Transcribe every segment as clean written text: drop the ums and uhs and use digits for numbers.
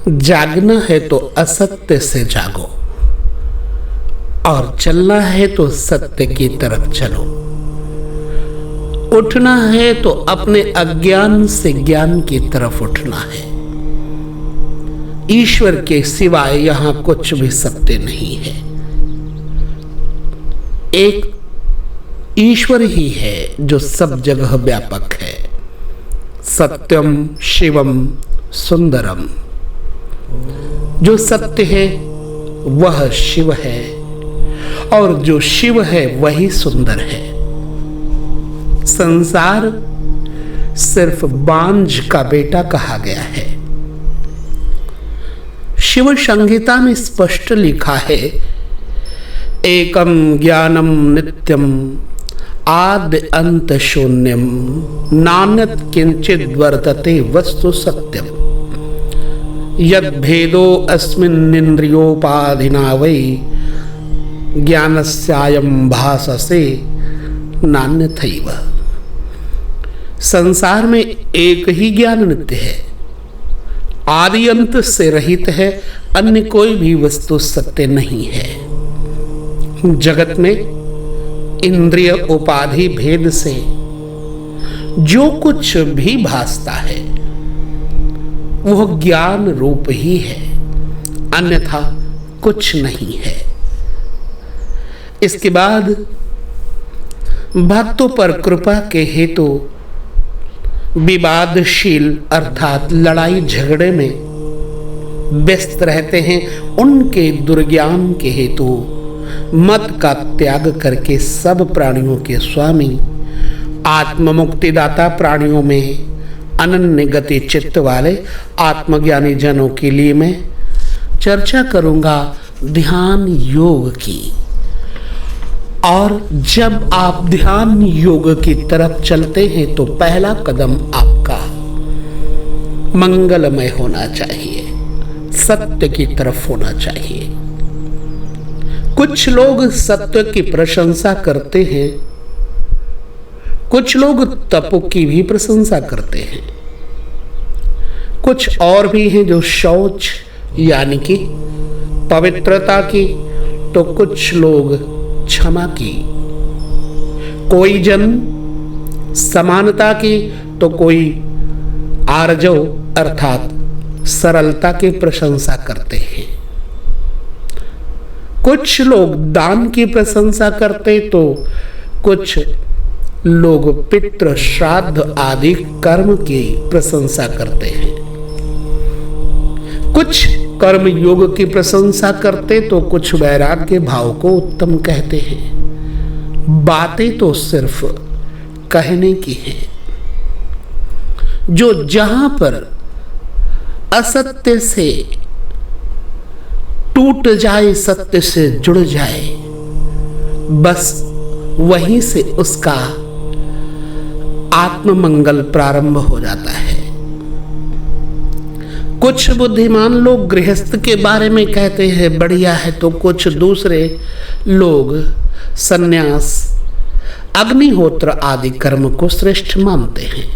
जागना है तो असत्य से जागो और चलना है तो सत्य की तरफ चलो। उठना है तो अपने अज्ञान से ज्ञान की तरफ उठना है। ईश्वर के सिवाय यहां कुछ भी सत्य नहीं है। एक ईश्वर ही है जो सब जगह व्यापक है। सत्यम शिवम सुंदरम। जो सत्य है वह शिव है और जो शिव है वही सुंदर है। संसार सिर्फ बांझ का बेटा कहा गया है। शिव संहिता में स्पष्ट लिखा है, एकम ज्ञानम नित्यम आद्य अंत शून्यम नान्यत किंचित वर्तते वस्तु सत्यम यद भेदो अस्मिन् इंद्रियोपाधिना वै ज्ञानस्यायं भाससे नान्यथैव। संसार में एक ही ज्ञान नित्य है, आदि अंत से रहित है, अन्य कोई भी वस्तु सत्य नहीं है। जगत में इंद्रिय उपाधि भेद से जो कुछ भी भासता है वह ज्ञान रूप ही है, अन्यथा कुछ नहीं है। इसके बाद भक्तों पर कृपा के हेतु विवादशील अर्थात लड़ाई झगड़े में व्यस्त रहते हैं, उनके दुर्ज्ञान के हेतु मत का त्याग करके सब प्राणियों के स्वामी आत्म मुक्तिदाता प्राणियों में अनन्य गति चित्त वाले आत्मज्ञानी जनों के लिए मैं चर्चा करूंगा ध्यान योग की। और जब आप ध्यान योग की तरफ चलते हैं तो पहला कदम आपका मंगलमय होना चाहिए, सत्य की तरफ होना चाहिए। कुछ लोग सत्य की प्रशंसा करते हैं, कुछ लोग तप की भी प्रशंसा करते हैं, कुछ और भी हैं जो शौच यानी कि पवित्रता की, तो कुछ लोग क्षमा की, कोई जन समानता की, तो कोई आर्जव अर्थात सरलता की प्रशंसा करते हैं। कुछ लोग दान की प्रशंसा करते तो कुछ लोग पितृ श्राद्ध आदि कर्म की प्रशंसा करते हैं। कुछ कर्म योग की प्रशंसा करते तो कुछ वैराग्य भाव को उत्तम कहते हैं। बातें तो सिर्फ कहने की हैं। जो जहां पर असत्य से टूट जाए, सत्य से जुड़ जाए, बस वहीं से उसका आत्ममंगल प्रारंभ हो जाता है। कुछ बुद्धिमान लोग गृहस्थ के बारे में कहते हैं बढ़िया है, तो कुछ दूसरे लोग सन्यास अग्निहोत्र आदि कर्म को श्रेष्ठ मानते हैं।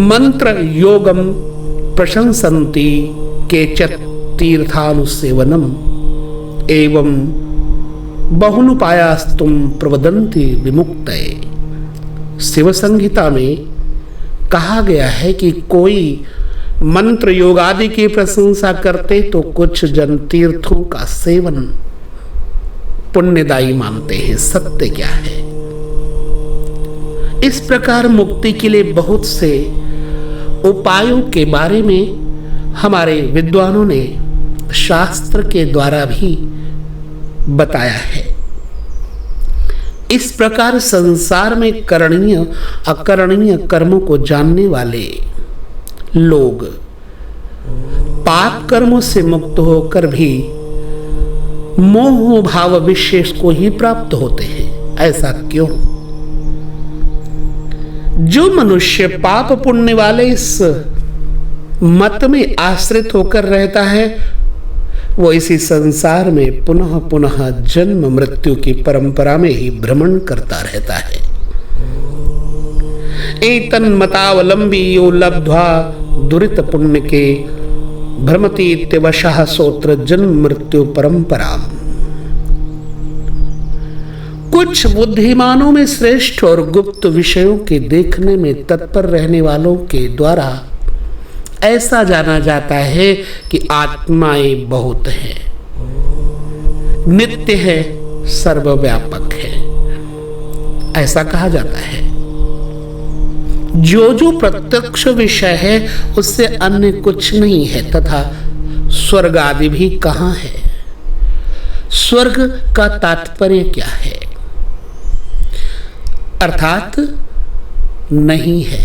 मंत्र योगम प्रशंसन्ति केचित् तीर्थानुसेवनम एवं बहुनुपायास्तुम प्रवदन्ति विमुक्तये। शिव संहिता में कहा गया है कि कोई मंत्र योग आदि की प्रशंसा करते तो कुछ जन तीर्थों का सेवन पुण्यदायी मानते हैं। सत्य क्या है? इस प्रकार मुक्ति के लिए बहुत से उपायों के बारे में हमारे विद्वानों ने शास्त्र के द्वारा भी बताया है। इस प्रकार संसार में करणीय अकरणीय कर्मों को जानने वाले लोग पाप कर्मों से मुक्त होकर भी मोह भाव विशेष को ही प्राप्त होते हैं। ऐसा क्यों? जो मनुष्य पाप पुण्य वाले इस मत में आश्रित होकर रहता है वो इसी संसार में पुनः पुनः जन्म मृत्यु की परंपरा में ही भ्रमण करता रहता है। एतन मतावलंबी यो लब्ध्वा दुरित पुण्य के भ्रमतीत्यवशः सोत्र जन्म मृत्यु परंपरा। कुछ बुद्धिमानों में श्रेष्ठ और गुप्त विषयों के देखने में तत्पर रहने वालों के द्वारा ऐसा जाना जाता है कि आत्माएं बहुत है, नित्य है, सर्वव्यापक है, ऐसा कहा जाता है। जो जो प्रत्यक्ष विषय है उससे अन्य कुछ नहीं है, तथा स्वर्ग आदि भी कहाँ है। स्वर्ग का तात्पर्य क्या है? अर्थात नहीं है,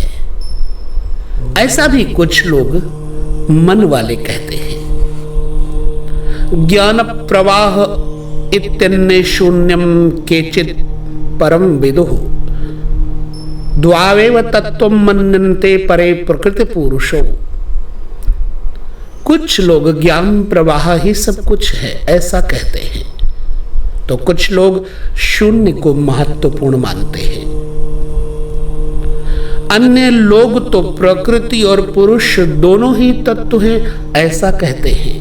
ऐसा भी कुछ लोग मन वाले कहते हैं। ज्ञान प्रवाह इत्यन्य शून्यम केचित् परम विदुः द्वावेव तत्त्वं मन्यन्ते परे प्रकृति पुरुषो। कुछ लोग ज्ञान प्रवाह ही सब कुछ है ऐसा कहते हैं, तो कुछ लोग शून्य को महत्वपूर्ण मानते हैं। अन्य लोग तो प्रकृति और पुरुष दोनों ही तत्व हैं ऐसा कहते हैं।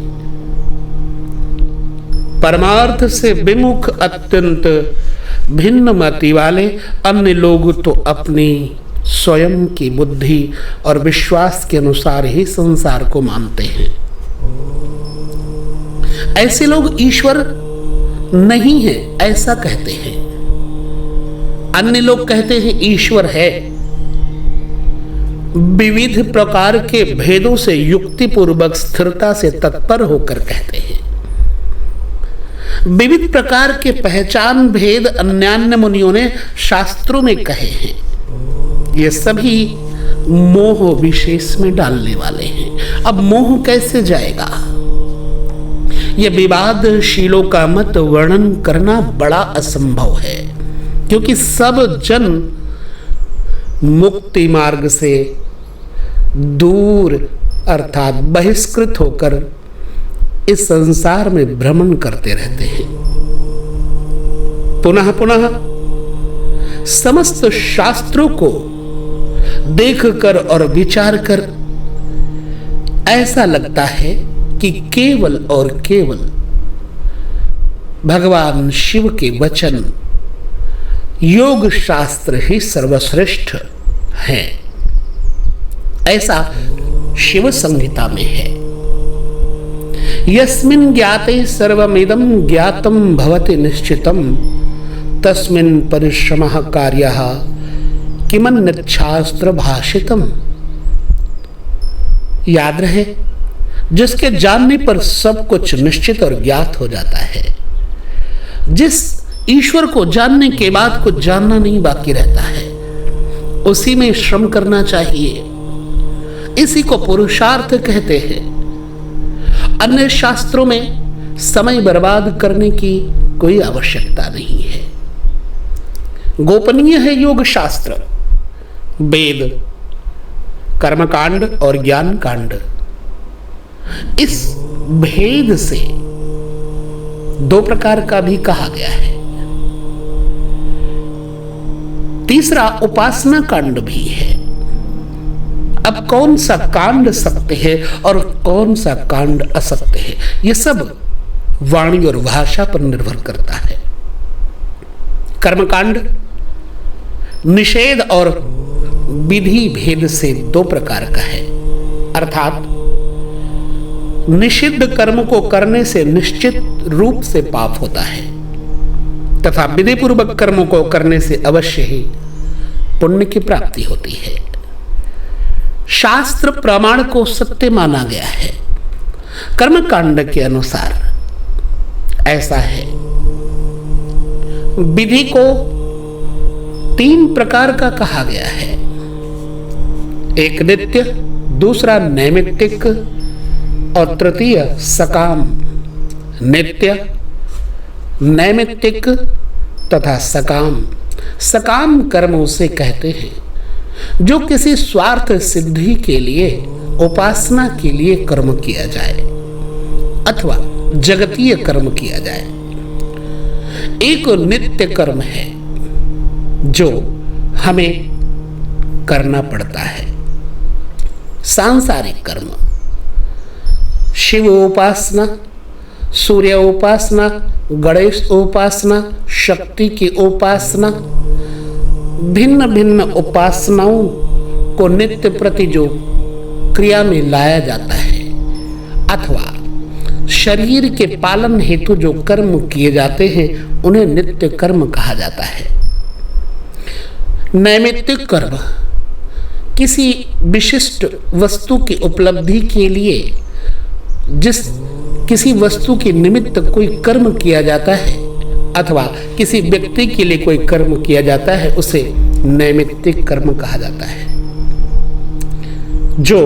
परमार्थ से विमुख अत्यंत भिन्न मति वाले अन्य लोग तो अपनी स्वयं की बुद्धि और विश्वास के अनुसार ही संसार को मानते हैं। ऐसे लोग ईश्वर नहीं है ऐसा कहते हैं। अन्य लोग कहते हैं ईश्वर है। विविध प्रकार के भेदों से युक्ति पूर्वक स्थिरता से तत्पर होकर कहते हैं। विविध प्रकार के पहचान भेद अन्यान्य मुनियों ने शास्त्रों में कहे हैं। ये सभी मोह विशेष में डालने वाले हैं। अब मोह कैसे जाएगा? यह विवादशीलों का मत वर्णन करना बड़ा असंभव है, क्योंकि सब जन मुक्ति मार्ग से दूर अर्थात बहिष्कृत होकर इस संसार में भ्रमण करते रहते हैं। पुनः पुनः समस्त शास्त्रों को देखकर और विचार कर ऐसा लगता है कि केवल और केवल भगवान शिव के वचन योग शास्त्र ही सर्वश्रेष्ठ है, ऐसा शिव संहिता में है। यस्मिन् ज्ञाते सर्वमिदं ज्ञातं भवति निश्चितं तस्मिन् परिश्रमः कार्यः किमन्यच्छास्त्र भाषितम्। याद रहे, जिसके जानने पर सब कुछ निश्चित और ज्ञात हो जाता है। जिस ईश्वर को जानने के बाद कुछ जानना नहीं बाकी रहता है, उसी में श्रम करना चाहिए। इसी को पुरुषार्थ कहते हैं। अन्य शास्त्रों में समय बर्बाद करने की कोई आवश्यकता नहीं है। गोपनीय है योग शास्त्र, वेद, कर्मकांड और ज्ञान कांड। इस भेद से दो प्रकार का भी कहा गया है। तीसरा उपासना कांड भी है। अब कौन सा कांड सत्य है और कौन सा कांड असत्य है, यह सब वाणी और भाषा पर निर्भर करता है। कर्मकांड निषेध और विधि भेद से दो प्रकार का है, अर्थात निषिद्ध कर्म को करने से निश्चित रूप से पाप होता है, तथा विधि पूर्वक कर्मों को करने से अवश्य ही पुण्य की प्राप्ति होती है। शास्त्र प्रमाण को सत्य माना गया है। कर्मकांड के अनुसार ऐसा है। विधि को तीन प्रकार का कहा गया है। एक नित्य, दूसरा नैमित्तिक और तृतीय सकाम। नित्य, नैमित्तिक तथा सकाम। सकाम कर्म उसे कहते हैं जो किसी स्वार्थ सिद्धि के लिए, उपासना के लिए कर्म किया जाए अथवा जगतीय कर्म किया जाए। एक नित्य कर्म है जो हमें करना पड़ता है। सांसारिक कर्म, शिव उपासना, सूर्य उपासना, गणेश उपासना, शक्ति की उपासना, भिन्न भिन्न उपासनाओं को नित्य प्रति जो क्रिया में लाया जाता है, अथवा शरीर के पालन हेतु जो कर्म किए जाते हैं, उन्हें नित्य कर्म कहा जाता है। नैमित्तिक कर्म किसी विशिष्ट वस्तु की उपलब्धि के लिए किसी वस्तु के निमित्त कोई कर्म किया जाता है, अथवा किसी व्यक्ति के लिए कोई कर्म किया जाता है, उसे नैमित्तिक कर्म कहा जाता है। जो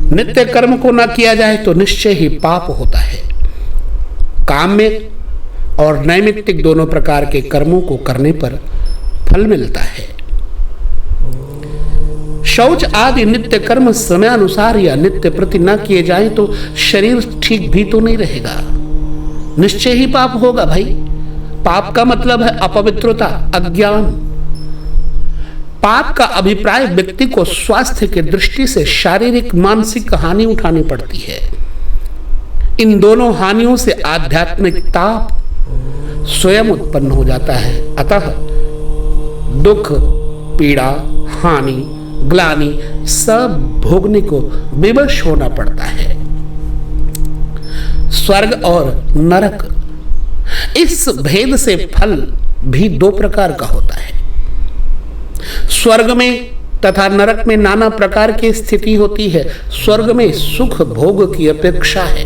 नित्य कर्म को न किया जाए तो निश्चय ही पाप होता है। काम्य और नैमित्तिक दोनों प्रकार के कर्मों को करने पर फल मिलता है। शौच आदि नित्य कर्म समयानुसार या नित्य प्रति न किए जाएं तो शरीर ठीक भी तो नहीं रहेगा, निश्चय ही पाप होगा भाई। पाप का मतलब है अपवित्रता, अज्ञान। पाप का अभिप्राय व्यक्ति को स्वास्थ्य की दृष्टि से शारीरिक मानसिक हानि उठानी पड़ती है। इन दोनों हानियों से आध्यात्मिक ताप स्वयं उत्पन्न हो जाता है। अतः दुख, पीड़ा, हानि, ग्लानि सब भोगने को विवश होना पड़ता है। स्वर्ग और नरक, इस भेद से फल भी दो प्रकार का होता है। स्वर्ग में तथा नरक में नाना प्रकार की स्थिति होती है। स्वर्ग में सुख भोग की अपेक्षा है,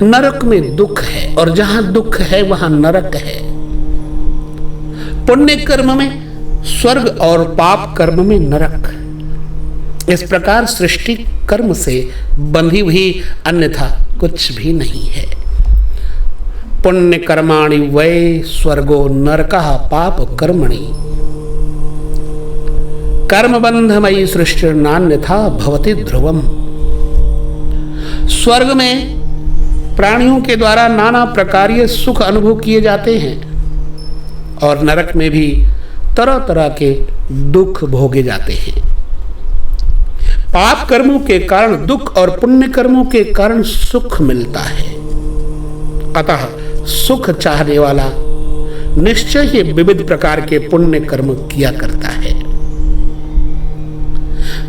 नरक में दुख है, और जहां दुख है वहां नरक है। पुण्य कर्म में स्वर्ग और पाप कर्म में नरक। इस प्रकार सृष्टि कर्म से बंधी हुई, अन्यथा कुछ भी नहीं है। पुण्य कर्माणि वै स्वर्गो नरकः पाप कर्मणि कर्म बंधमयी सृष्टि नान्यथा भवति ध्रुवम। स्वर्ग में प्राणियों के द्वारा नाना प्रकारीय सुख अनुभव किए जाते हैं, और नरक में भी तरह तरह के दुख भोगे जाते हैं। पाप कर्मों के कारण दुख और पुण्य कर्मों के कारण सुख मिलता है। अतः सुख चाहने वाला निश्चय ही विविध प्रकार के पुण्य कर्म किया करता है।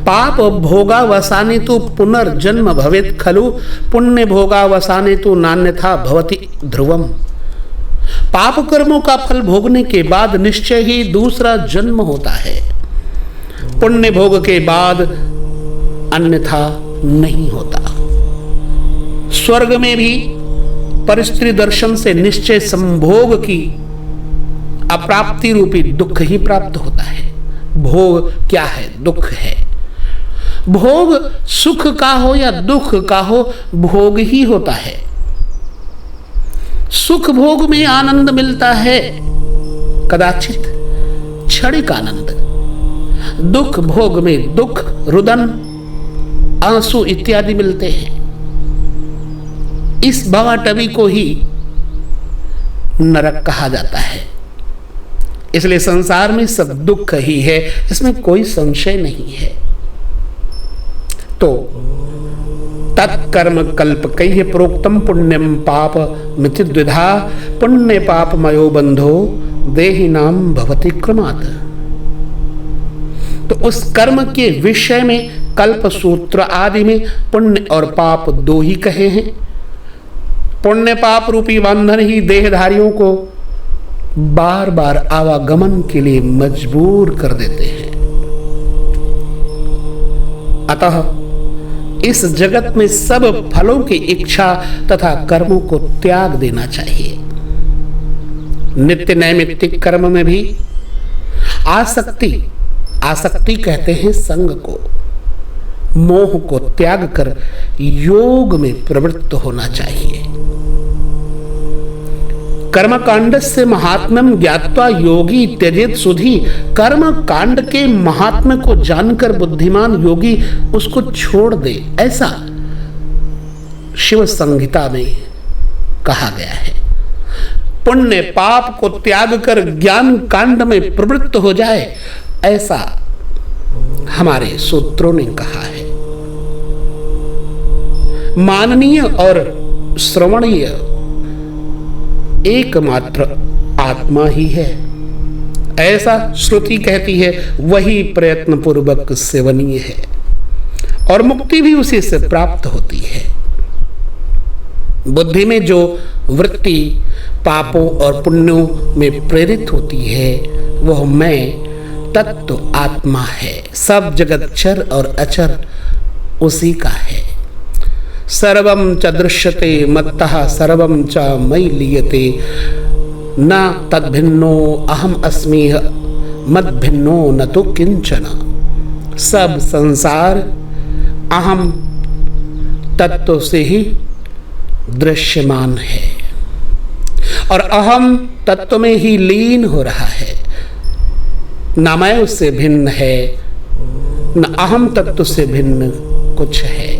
पाप भोगावसाने तो पुनर्जन्म भवेत् खलु पुण्य भोगावसाने तो नान्यथा भवति ध्रुवम। पाप कर्मों का फल भोगने के बाद निश्चय ही दूसरा जन्म होता है, पुण्य भोग के बाद अन्यथा नहीं होता। स्वर्ग में भी परिस्त्री दर्शन से निश्चय संभोग की अप्राप्ति रूपी दुख ही प्राप्त होता है। भोग क्या है? दुख है। भोग सुख का हो या दुख का हो, भोग ही होता है। सुख भोग में आनंद मिलता है, कदाचित क्षणिक आनंद। दुख भोग में दुख, रुदन, आंसू इत्यादि मिलते हैं। इस भवाटवी को ही नरक कहा जाता है। इसलिए संसार में सब दुख ही है, इसमें कोई संशय नहीं है। तो तत्कर्म कल्पकैः प्रोक्तम पुण्यम पाप मिति द्विधा पुण्य पाप मयो बंधो देहि नाम भवति क्रमात्। तो उस कर्म के विषय में कल्प सूत्र आदि में पुण्य और पाप दो ही कहे हैं। पुण्य पाप रूपी बंधन ही देहधारियों को बार बार आवागमन के लिए मजबूर कर देते हैं। अतः इस जगत में सब फलों की इच्छा तथा कर्मों को त्याग देना चाहिए। नित्य नैमित्तिक कर्म में भी आसक्ति कहते हैं संग को, मोह को त्याग कर योग में प्रवृत्त होना चाहिए। कर्म कांड से महात्म्यम ज्ञात्वा योगी त्यजेत सुधि। कर्म कांड के महात्म्य को जानकर बुद्धिमान योगी उसको छोड़ दे, ऐसा शिव संहिता में कहा गया है। पुण्य पाप को त्याग कर ज्ञान कांड में प्रवृत्त हो जाए, ऐसा हमारे सूत्रों ने कहा है। माननीय और श्रवणीय एकमात्र आत्मा ही है, ऐसा श्रुति कहती है। वही प्रयत्न पूर्वक सेवनीय है और मुक्ति भी उसी से प्राप्त होती है। बुद्धि में जो वृत्ति पापों और पुण्यों में प्रेरित होती है वह मैं तत्व आत्मा है। सब जगत चर और अचर उसी का है। सर्वं च दृश्यते मत्तः सर्वं च मयि लीयते न तद्भिन्नो अहम अस्मि मद्भिन्नो न तो किंचन। सब संसार अहम तत्व से ही दृश्यमान है और अहम तत्व में ही लीन हो रहा है। न मैं उससे भिन्न है न अहम तत्व से भिन्न कुछ है।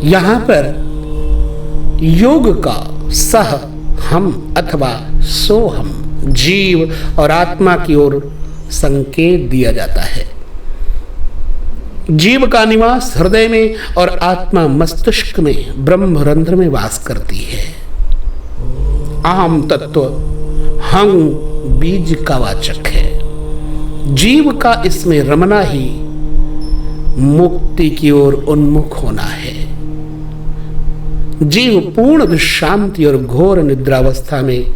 यहां पर योग का सह हम अथवा सो हम जीव और आत्मा की ओर संकेत दिया जाता है। जीव का निवास हृदय में और आत्मा मस्तिष्क में ब्रह्मरंध्र में वास करती है। अहम तत्व हम बीज का वाचक है। जीव का इसमें रमना ही मुक्ति की ओर उन्मुख होना है। जीव पूर्ण विश्रांति और घोर निद्रावस्था में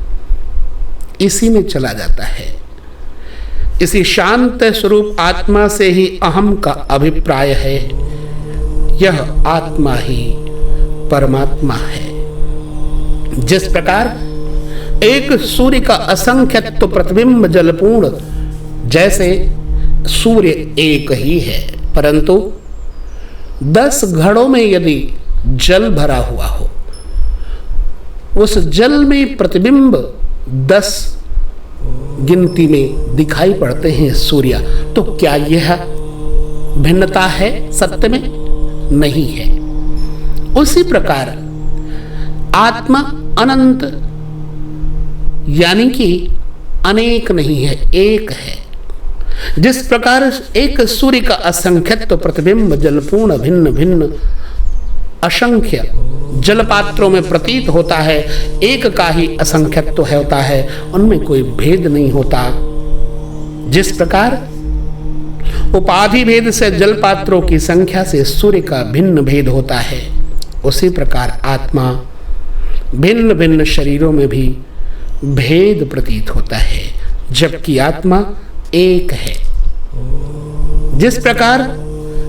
इसी में चला जाता है। इसी शांत स्वरूप आत्मा से ही अहम का अभिप्राय है। यह आत्मा ही परमात्मा है। जिस प्रकार एक सूर्य का असंख्यत्व प्रतिबिंब जलपूर्ण, जैसे सूर्य एक ही है परंतु 10 घड़ों में यदि जल भरा हुआ हो, उस जल में प्रतिबिंब 10 गिनती में दिखाई पड़ते हैं सूर्य, तो क्या यह भिन्नता है? सत्य में नहीं है। उसी प्रकार आत्मा अनंत यानी कि अनेक नहीं है, एक है। जिस प्रकार एक सूर्य का असंख्यत्व प्रतिबिंब जलपूर्ण भिन्न भिन्न असंख्य जलपात्रों में प्रतीत होता है, एक का ही असंख्यत्व होता है, उनमें कोई भेद नहीं होता। जिस प्रकार उपाधि भेद से जलपात्रों की संख्या से सूर्य का भिन्न भेद होता है, उसी प्रकार आत्मा भिन्न भिन्न शरीरों में भी भेद प्रतीत होता है, जबकि आत्मा एक है। जिस प्रकार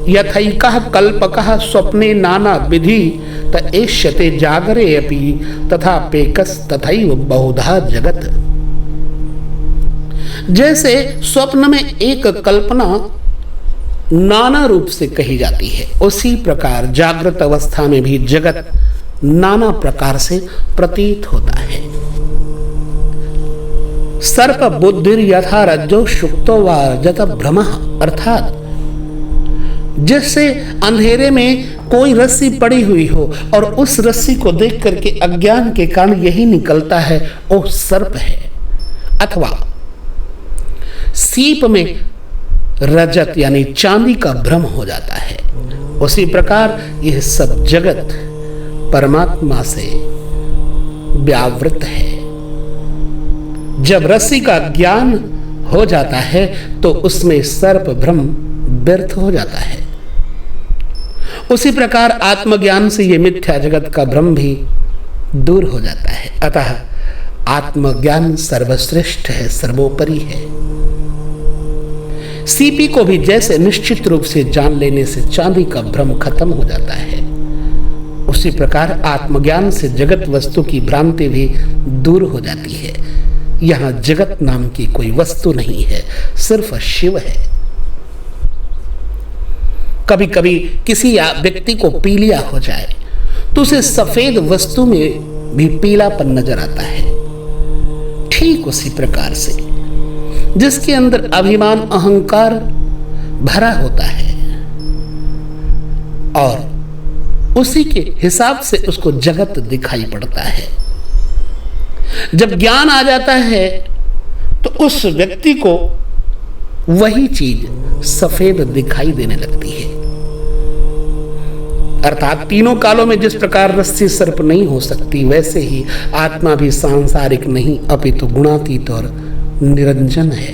यथैकः कल्पकः स्वप्ने नाना विधि त एष्यते जागरे अपि तथा पेकस तथैव बहुधा जगत। जैसे स्वप्न में एक कल्पना नाना रूप से कही जाती है, उसी प्रकार जागृत अवस्था में भी जगत नाना प्रकार से प्रतीत होता है। सर्प बुद्धिर यथा रज्जो शुक्तो वा रजत भ्रमः, अर्थात जिससे अंधेरे में कोई रस्सी पड़ी हुई हो और उस रस्सी को देख करके अज्ञान के कारण यही निकलता है वो सर्प है, अथवा सीप में रजत यानी चांदी का भ्रम हो जाता है, उसी प्रकार यह सब जगत परमात्मा से व्यावृत है। जब रस्सी का ज्ञान हो जाता है तो उसमें सर्प भ्रम व्यर्थ हो जाता है। उसी प्रकार आत्मज्ञान से ये मिथ्या जगत का भ्रम भी दूर हो जाता है। अतः आत्मज्ञान सर्वश्रेष्ठ है, सर्वोपरि है। सीपी को भी जैसे निश्चित रूप से जान लेने से चांदी का भ्रम खत्म हो जाता है, उसी प्रकार आत्मज्ञान से जगत वस्तु की भ्रांति भी दूर हो जाती है। यहाँ जगत नाम की कोई वस्तु नहीं है, सिर्फ शिव है। कभी कभी किसी व्यक्ति को पीलिया हो जाए तो उसे सफेद वस्तु में भी पीलापन नजर आता है। ठीक उसी प्रकार से जिसके अंदर अभिमान अहंकार भरा होता है और उसी के हिसाब से उसको जगत दिखाई पड़ता है। जब ज्ञान आ जाता है तो उस व्यक्ति को वही चीज सफेद दिखाई देने लगती है। अर्थात तीनों कालों में जिस प्रकार रस्सी सर्प नहीं हो सकती, वैसे ही आत्मा भी सांसारिक नहीं अपितु गुणातीत और निरंजन है।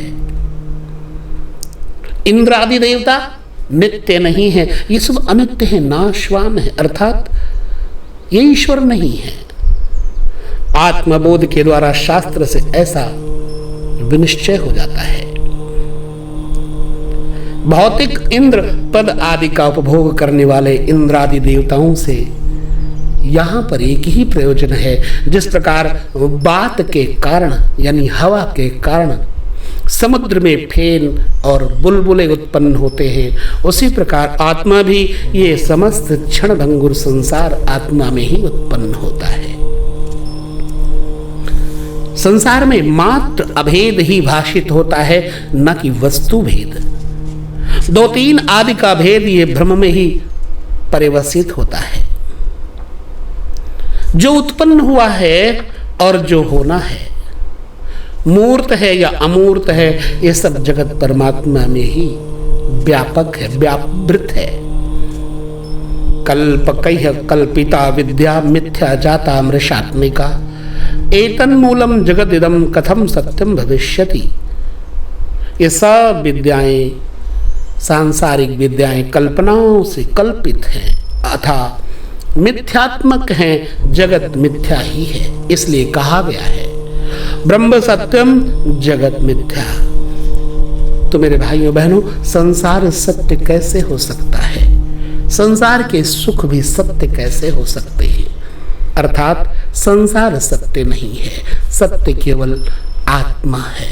इंद्र आदि देवता नित्य नहीं है, ये सब अनित्य है, नाशवान है, अर्थात ये ईश्वर नहीं है। आत्मबोध के द्वारा शास्त्र से ऐसा विनिश्चय हो जाता है। भौतिक इंद्र पद आदि का उपभोग करने वाले इंद्रादि देवताओं से यहां पर एक ही प्रयोजन है। जिस प्रकार बात के कारण यानी हवा के कारण समुद्र में फेन और बुलबुले उत्पन्न होते हैं, उसी प्रकार आत्मा भी ये समस्त क्षण भंगुर संसार आत्मा में ही उत्पन्न होता है। संसार में मात्र अभेद ही भाषित होता है, न कि वस्तु भेद। दो तीन आदि का भेद ये भ्रम में ही परिवसित होता है। जो उत्पन्न हुआ है और जो होना है, मूर्त है या अमूर्त है, ये सब जगत परमात्मा में ही व्यापक है, व्यापृत है। कल्पकैः कल्पिता विद्या मिथ्या जाता मृषात्मिका एतन्मूलम जगदिदम कथम सत्यम भविष्यति। ये सब विद्याएं, सांसारिक विद्याएं कल्पनाओं से कल्पित हैं, अथा मिथ्यात्मक हैं, जगत मिथ्या ही है। इसलिए कहा गया है ब्रह्म सत्यम जगत मिथ्या। तो मेरे भाइयों बहनों, संसार सत्य कैसे हो सकता है? संसार के सुख भी सत्य कैसे हो सकते हैं? अर्थात संसार सत्य नहीं है, सत्य केवल आत्मा है,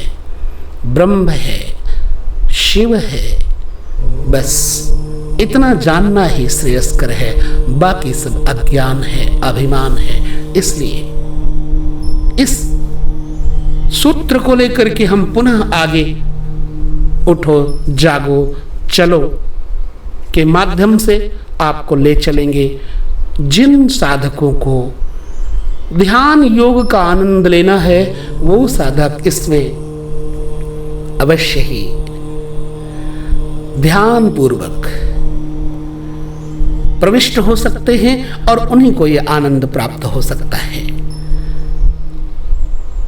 ब्रह्म है, शिव है। बस इतना जानना ही श्रेयस्कर है, बाकी सब अज्ञान है, अभिमान है। इसलिए इस सूत्र को लेकर के हम पुनः आगे उठो जागो चलो के माध्यम से आपको ले चलेंगे। जिन साधकों को ध्यान योग का आनंद लेना है, वो साधक इसमें अवश्य ही ध्यान पूर्वक प्रविष्ट हो सकते हैं और उन्हीं को यह आनंद प्राप्त हो सकता है।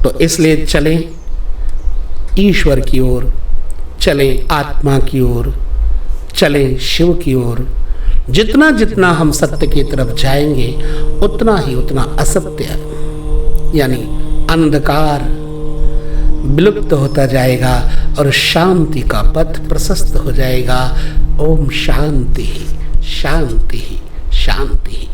तो इसलिए चलें ईश्वर की ओर, चलें आत्मा की ओर, चलें शिव की ओर। जितना जितना हम सत्य की तरफ जाएंगे, उतना ही उतना असत्य यानी अंधकार विलुप्त होता जाएगा और शांति का पथ प्रशस्त हो जाएगा। ओम शांति शांति शांति।